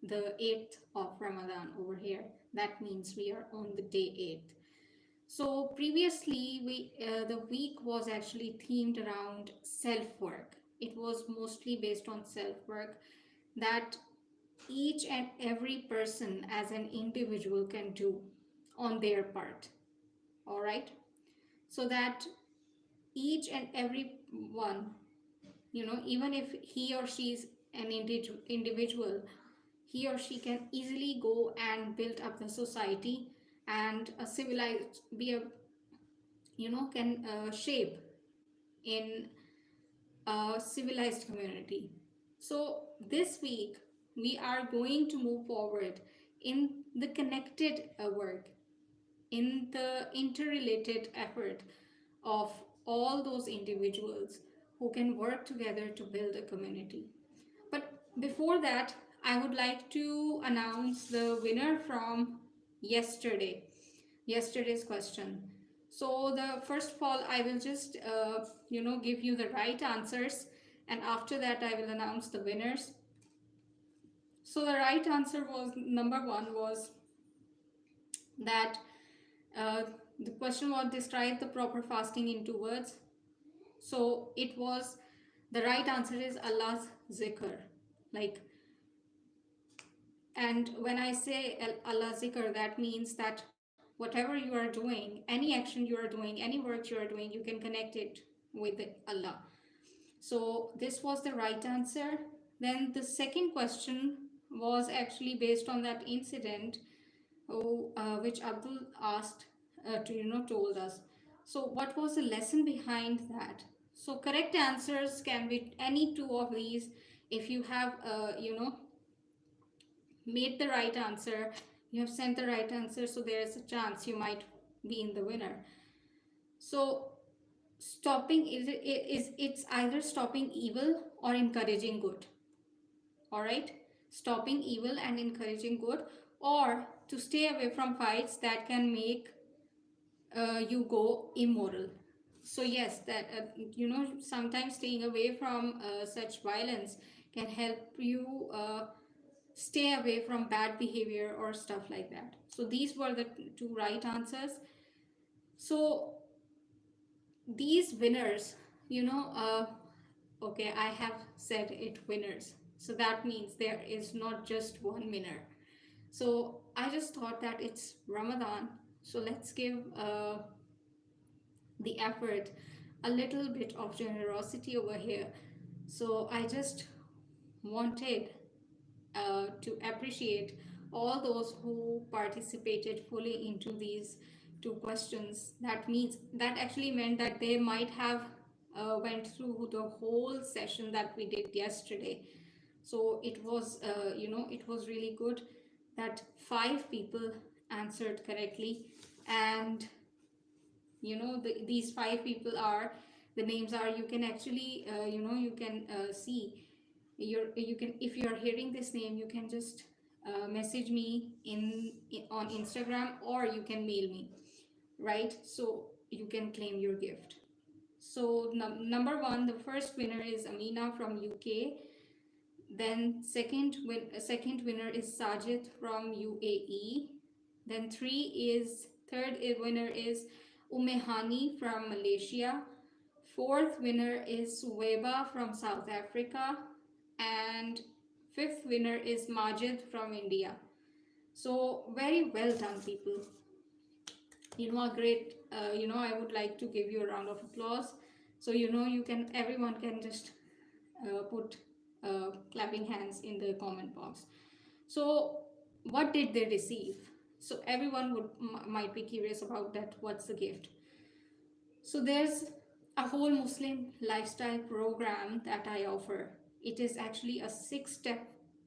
the 8th of Ramadan over here. That means we are on the day 8th. So previously, the week was actually themed around self work. It was mostly based on self work that each and every person as an individual can do on their part. All right, so that each and every one, even if he or she is an individual, he or she can easily go and build up the society and a civilized be a can shape in a civilized community. So this week we are going to move forward in the connected work, in the interrelated effort of all those individuals who can work together to build a community. But before that, I would like to announce the winner from yesterday, yesterday's question. So the first of all, I will just give you the right answers, and after that I will announce the winners. So the right answer was number one was that uh, the question was describe the proper fasting in 2 words. So it was, the right answer is Allah's zikr. Like, and when I say Allah zikr, that means that whatever you are doing, any action you are doing, any work you are doing, you can connect it with Allah. So this was the right answer. Then the second question was actually based on that incident, which Abdul asked told us. So what was the lesson behind that? So correct answers can be any two of these. If you have made the right answer, you have sent the right answer, so there is a chance you might be in the winner. So stopping it's either stopping evil or encouraging good. All right, stopping evil and encouraging good, or to stay away from fights that can make you go immoral. So yes, that sometimes staying away from such violence can help you stay away from bad behavior or stuff like that. So these were the two right answers. So these winners, okay, I have said it winners, so that means there is not just one winner. So I just thought that it's Ramadan, so let's give the effort a little bit of generosity over here. So I just wanted to appreciate all those who participated fully into these two questions. That actually meant that they might have went through the whole session that we did yesterday. So it was it was really good that 5 people answered correctly. And these 5 people are, the names are, you can actually you can see you can, if you're hearing this name, you can just message me on Instagram, or you can mail me, right? So you can claim your gift. So number one, the first winner is Amina from UK. Then second winner is Sajid from UAE. Then third winner is Umehani from Malaysia. Fourth winner is Suweba from South Africa. And fifth winner is Majid from India. So very well done, people. A great, I would like to give you a round of applause. So everyone can just put clapping hands in the comment box. So what did they receive? So everyone might be curious about that. What's the gift? So there's a whole Muslim lifestyle program that I offer. It is actually a 6-step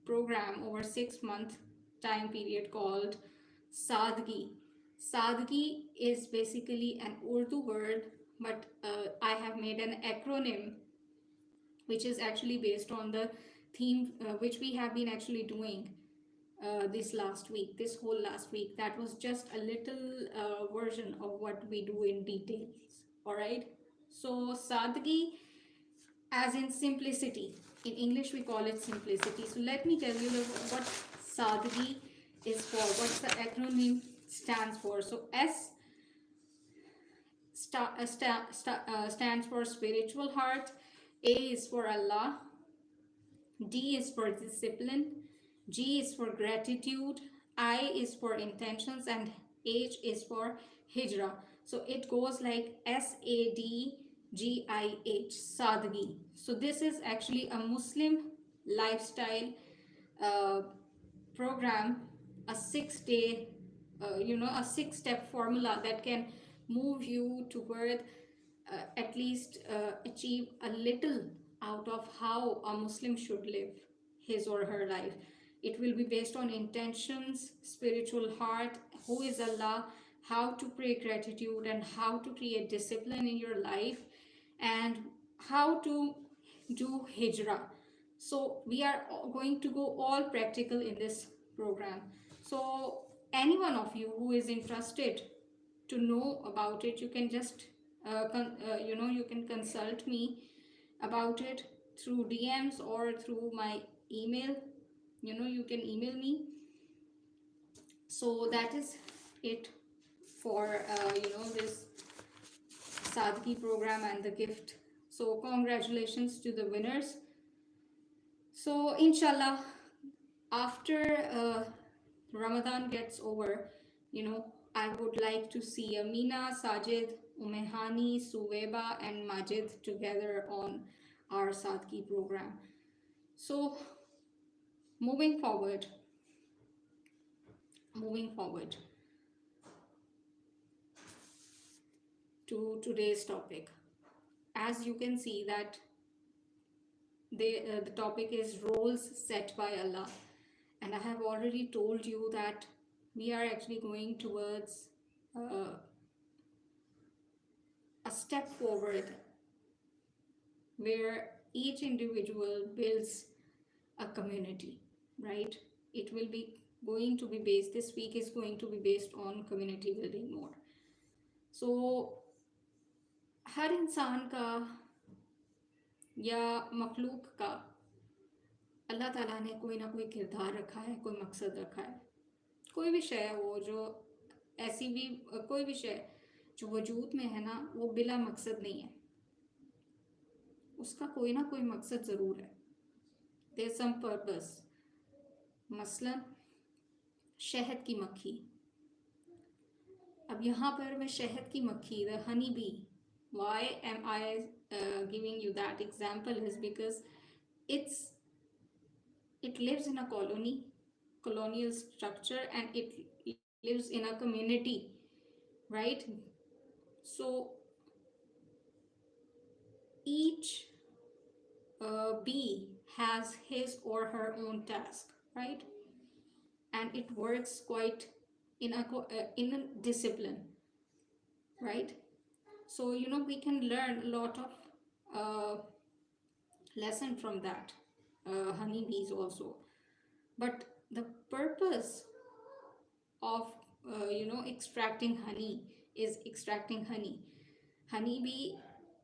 program over 6-month time period called Sadgi. Sadgi is basically an Urdu word, but I have made an acronym which is actually based on the theme which we have been actually doing this whole last week. That was just a little version of what we do in details. All right, so Sadgi, as in simplicity. In English we call it simplicity. So let me tell you what Sadhgi is for, what's the acronym stands for? So S stands for spiritual heart, A is for Allah, D is for discipline, G is for gratitude, I is for intentions, and H is for hijrah. So it goes like SADGIH, Sadgi. So this is actually a Muslim lifestyle uh, program, a 6 day, a 6 step formula that can move you toward at least achieve a little out of how a Muslim should live his or her life. It will be based on intentions, spiritual heart, who is Allah, how to pray gratitude, and how to create discipline in your life, and how to do hijrah. So we are going to go all practical in this program. So any one of you who is interested to know about it, you can just you can consult me about it through DMs or through my email. You can email me. So that is it for this Sadhgi program and the gift. So congratulations to the winners. So inshallah, after Ramadan gets over, I would like to see Amina, Sajid, Umehani, Suweba, and Majid together on our Sadhgi program. So moving forward to today's topic. As you can see that the topic is roles set by Allah, and I have already told you that we are actually going towards a step forward where each individual builds a community, right? It will be going to be based, this week is going to be based on community building more. So हर इंसान का या मखलूक का अल्लाह ताला ने कोई ना कोई किरदार रखा है, कोई मकसद रखा है. कोई भी शय हो जो ऐसी भी कोई भी शय जो वजूद में है ना, वो बिला मकसद नहीं है, उसका कोई ना कोई मकसद ज़रूर है. There some purpose. मसलन शहद की मक्खी. अब यहाँ पर मैं शहद की मक्खी, the honey bee, why am I giving you that example is because it lives in a colonial structure, and it lives in a community, right? So each bee has his or her own task, right? And it works quite in a discipline, right? So we can learn a lot of lesson from that honeybees also. But the purpose of extracting honey is extracting honey. Honey bee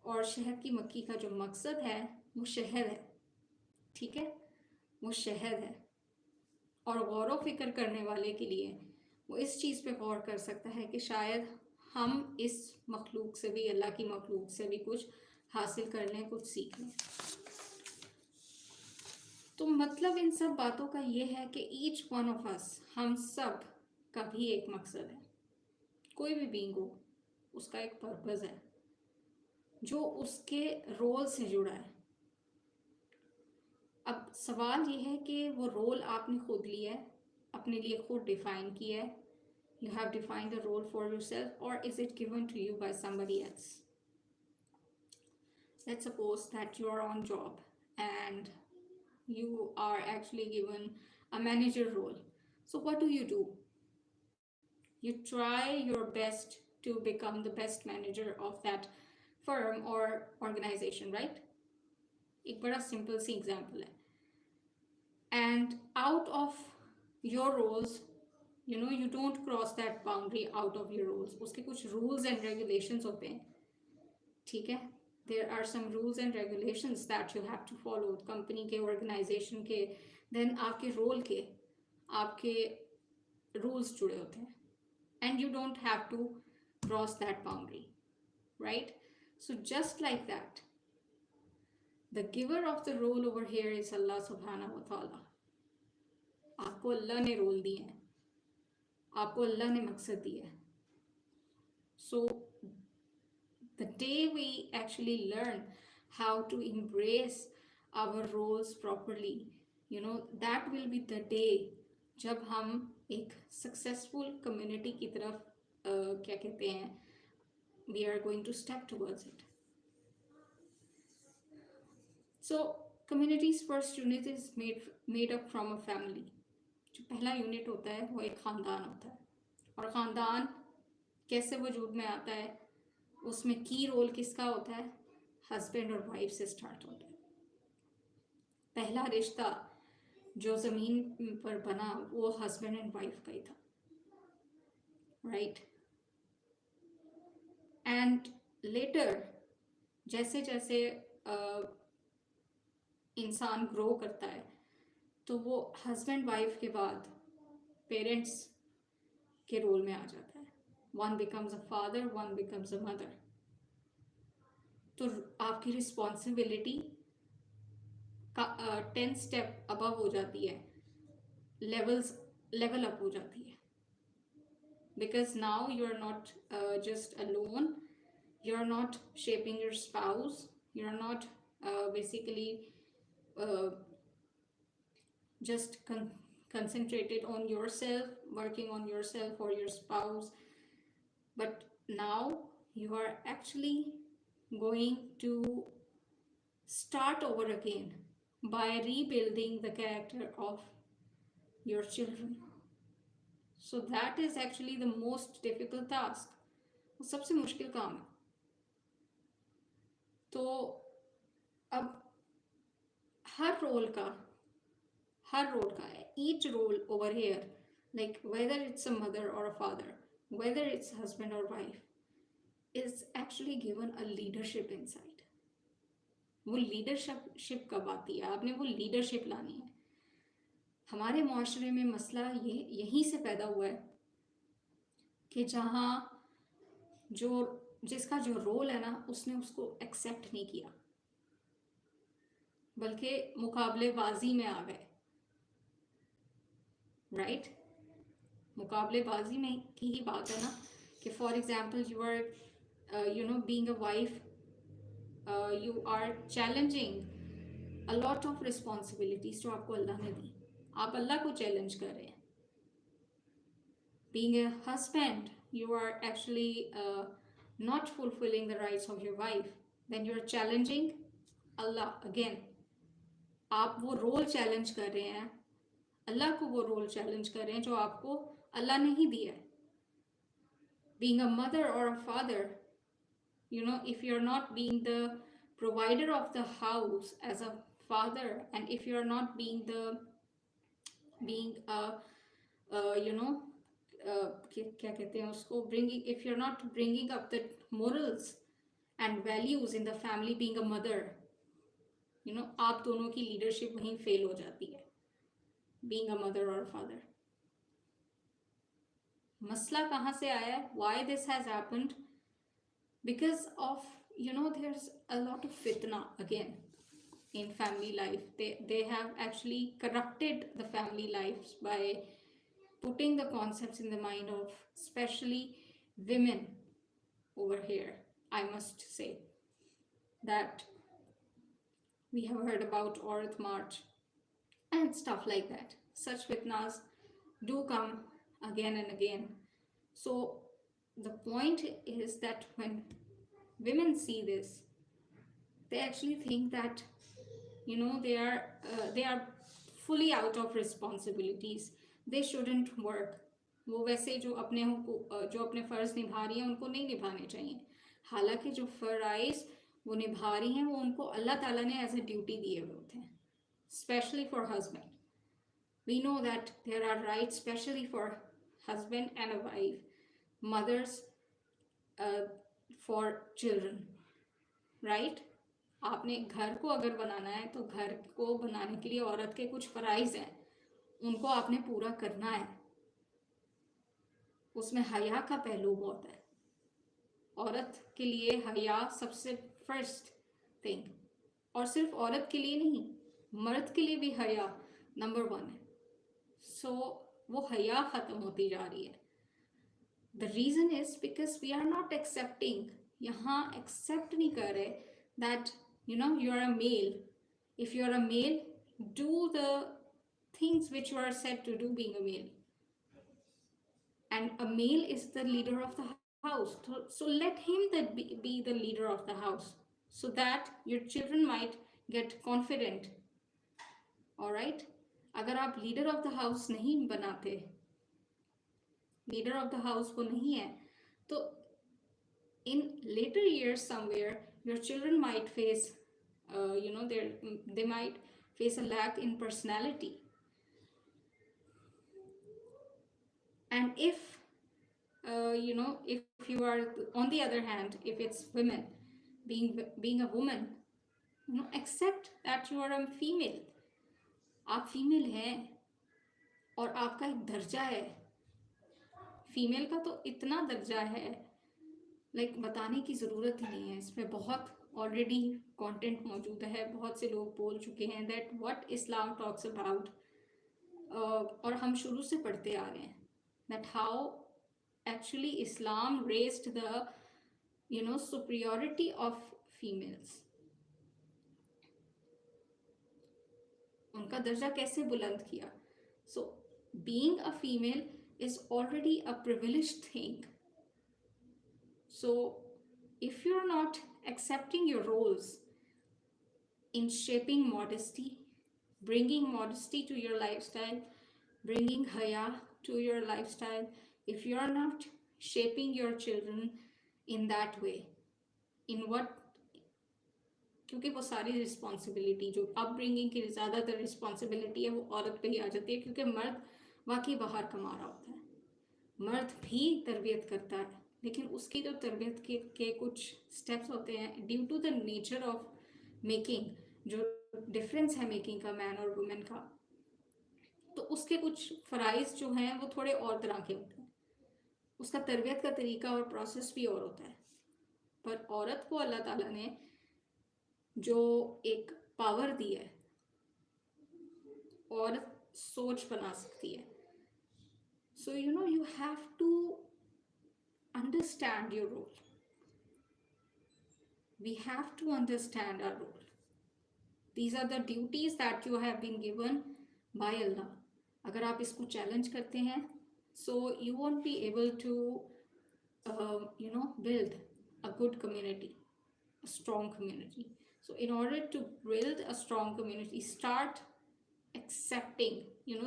और शहद की मक्खी का जो मकसद है वो शहद है, ठीक है, वो शहद है. और गौर व फिक्र करने वाले के लिए वो इस चीज़ पे गौर कर सकता है कि शायद हम इस मखलूक से भी, अल्लाह की मखलूक से भी कुछ हासिल कर लें, कुछ सीख लें. तो मतलब इन सब बातों का ये है कि ईच वन ऑफ अस, हम सब का भी एक मकसद है. कोई भी बीइंग हो, उसका एक पर्पस है जो उसके रोल से जुड़ा है. अब सवाल ये है कि वो रोल आपने खुद लिया है, अपने लिए खुद डिफाइन किया है. You have defined the role for yourself, or is it given to you by somebody else? Let's suppose that you are on job and you are actually given a manager role. So what do? You try your best to become the best manager of that firm or organization, right? एक बड़ा simple सी example है. And out of your roles, you don't cross that boundary out of your roles. उसके कुछ rules and regulations होते हैं, ठीक है. There are some rules and regulations that you have to follow, company के, organization के, then आपके role के. आपके रूल्स जुड़े होते हैं, and you don't have to cross that boundary, right? So just like that, the giver of the role over here is Allah सुब्हानहू व तआला। आपको अल्लाह ने रोल दिए हैं, आपको अल्लाह ने मकसद दिया है। सो the day we actually learn how to embrace our roles properly, you know, that will be the day जब हम एक सक्सेसफुल कम्युनिटी की तरफ क्या कहते हैं, we are going to step towards it. So community's first unit is made up from a family. जो पहला यूनिट होता है वो एक ख़ानदान होता है, और ख़ानदान कैसे वजूद में आता है, उसमें की रोल किसका होता है? हस्बैंड और वाइफ से स्टार्ट होता है। पहला रिश्ता जो ज़मीन पर बना वो हस्बैंड एंड वाइफ का ही था, राइट? एंड लेटर जैसे जैसे इंसान ग्रो करता है तो वो हस्बैंड वाइफ के बाद पेरेंट्स के रोल में आ जाता है। One becomes a father, one becomes a mother. तो आपकी रिस्पॉन्सिबिलिटी का 10 स्टेप अबव हो जाती है, लेवल अप हो जाती है, because now you are not just alone, you are not shaping your spouse, you are not basically just concentrated on yourself, working on yourself or your spouse, but now you are actually going to start over again by rebuilding the character of your children. So that is actually the most difficult task, सबसे मुश्किल काम है। तो अब हर role का each role over here, like whether it's a mother or a father, whether it's husband or wife, is actually given a leadership inside. वो leadership कब आती है? आपने वो लीडरशिप लानी है। हमारे माशरे में मसला ये यहीं से पैदा हुआ है कि जहाँ जिसका जो रोल है ना, उसने उसको एक्सेप्ट नहीं किया, बल्कि मुकाबलेबाजी में आ गए, राइट? मुकाबलेबाजी में की ही बात है ना, कि for example you are being a wife, you are challenging a lot of responsibilities जो आपको अल्लाह ने दी, आप अल्लाह को चैलेंज कर रहे हैं। Being a husband, you are actually not fulfilling the rights of your wife, then you are challenging Allah again. आप वो रोल चैलेंज कर रहे हैं, अल्लाह को वो रोल चैलेंज कर रहे हैं जो आपको अल्लाह ने ही दिया है। Being a mother or a father, if you're not being the provider of the house as a father, and if you're not being क्या कहते हैं उसको, if you're not bringing up the morals and values in the family, being a mother, आप दोनों की leadership वहीं fail हो जाती है, being a mother or a father. मसला कहाँ से आया है? Why this has happened? Because of, there's a lot of fitna again in family life. They have actually corrupted the family lives by putting the concepts in the mind of especially women over here. I must say that we have heard about Aurat March and stuff like that. Such fitnas do come again and again. So the point is that when women see this, they actually think that they are fully out of responsibilities. They shouldn't work. वो वैसे जो अपने फ़र्ज़ निभा रही हैं उनको नहीं निभाने चाहिए, हालांकि जो फ़राइज़ वो निभा रही हैं वो उनको अल्लाह ताला ने एज ए ड्यूटी दिए हुए होते हैं, specially for husband. We know that there are rights specially for husband and a wife, mothers for children, right? आपने घर को अगर बनाना है तो घर को बनाने के लिए औरत के कुछ फ़राइज़ हैं, उनको आपने पूरा करना है। उसमें हया का पहलू बहुत है। औरत के लिए हया सबसे फर्स्ट थिंग, और सिर्फ औरत के लिए नहीं, मर्द के लिए भी हया नंबर वन है। सो वो हया ख़त्म होती जा रही है। The reason is because we are not accepting, यहाँ एक्सेप्ट नहीं कर रहे that you are a male. If you are a male, do the things which you are said to do being a male, and a male is the leader of the house. So let him be the leader of the house, so that your children might get confident. All right, अगर आप leader of the house नहीं बनाते, leader of the house वो नहीं है, तो in later years somewhere your children might face they might face a lack in personality. And if you are, on the other hand, if it's women, being a woman, accept that you are a female. आप female हैं और आपका एक दर्जा है। Female का तो इतना दर्जा है, लाइक बताने की ज़रूरत ही नहीं है। इसमें बहुत ऑलरेडी कंटेंट मौजूद है, बहुत से लोग बोल चुके हैं that what Islam talks about, और हम शुरू से पढ़ते आ रहे हैं that how actually Islam raised the superiority of females. उनका दर्जा कैसे बुलंद किया. So being a female is already a privileged thing. So if you're not accepting your roles in shaping modesty, bringing modesty to your lifestyle, bringing haya to your lifestyle, if you are not shaping your children in that way, in what, क्योंकि वो सारी responsibility जो upbringing की ज़्यादातर responsibility है वो औरत पे ही आ जाती है, क्योंकि मर्द वाकई बाहर कमा रहा होता है, मर्द भी तरबियत करता है, लेकिन उसकी जो तरबियत के कुछ स्टेप्स होते हैं due to the nature of making, जो डिफरेंस है मेकिंग का मैन और वुमेन का, तो उसके कुछ फ़राइज़ जो हैं वो थोड़े और तरह के होते हैं, उसका तरबियत का तरीका और प्रोसेस भी और होता है। पर औरत को अल्लाह ताला ने जो एक पावर दी है, औरत सोच बना सकती है। सो you have to understand your role. We have to understand our role. These are the duties that you have been given by Allah. अगर आप इसको चैलेंज करते हैं, so you won't be able to build a good community, a strong community. So in order to build a strong community, start accepting,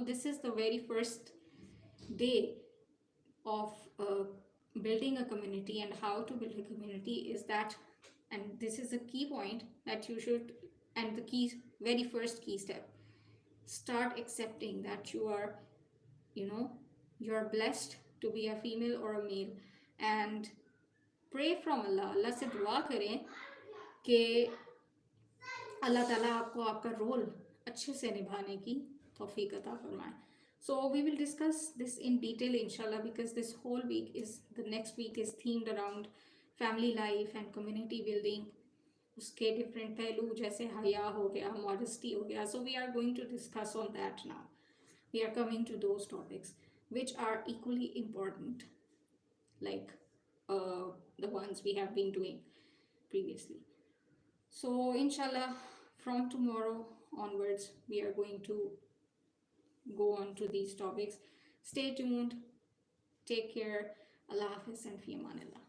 this is the very first day of building a community, and how to build a community is that, and this is a key point that you should, and the key, very first key step, start accepting that you are blessed to be a female or a male, and pray from Allah से दुआ करें कि अल्लाह ताला आपको आपका role अच्छे से निभाने की तौफीक अता फरमाए. So we will discuss this in detail inshallah, because this whole week the next week is themed around family life and community building. उसके different पहलू जैसे हया हो गया, modesty हो गया. So we are going to discuss on that now. We are coming to those topics which are equally important, like the ones we have been doing previously. So inshallah, from tomorrow onwards, we are going to go on to these topics. Stay tuned. Take care. Allah Hafiz and Fi Amanillah.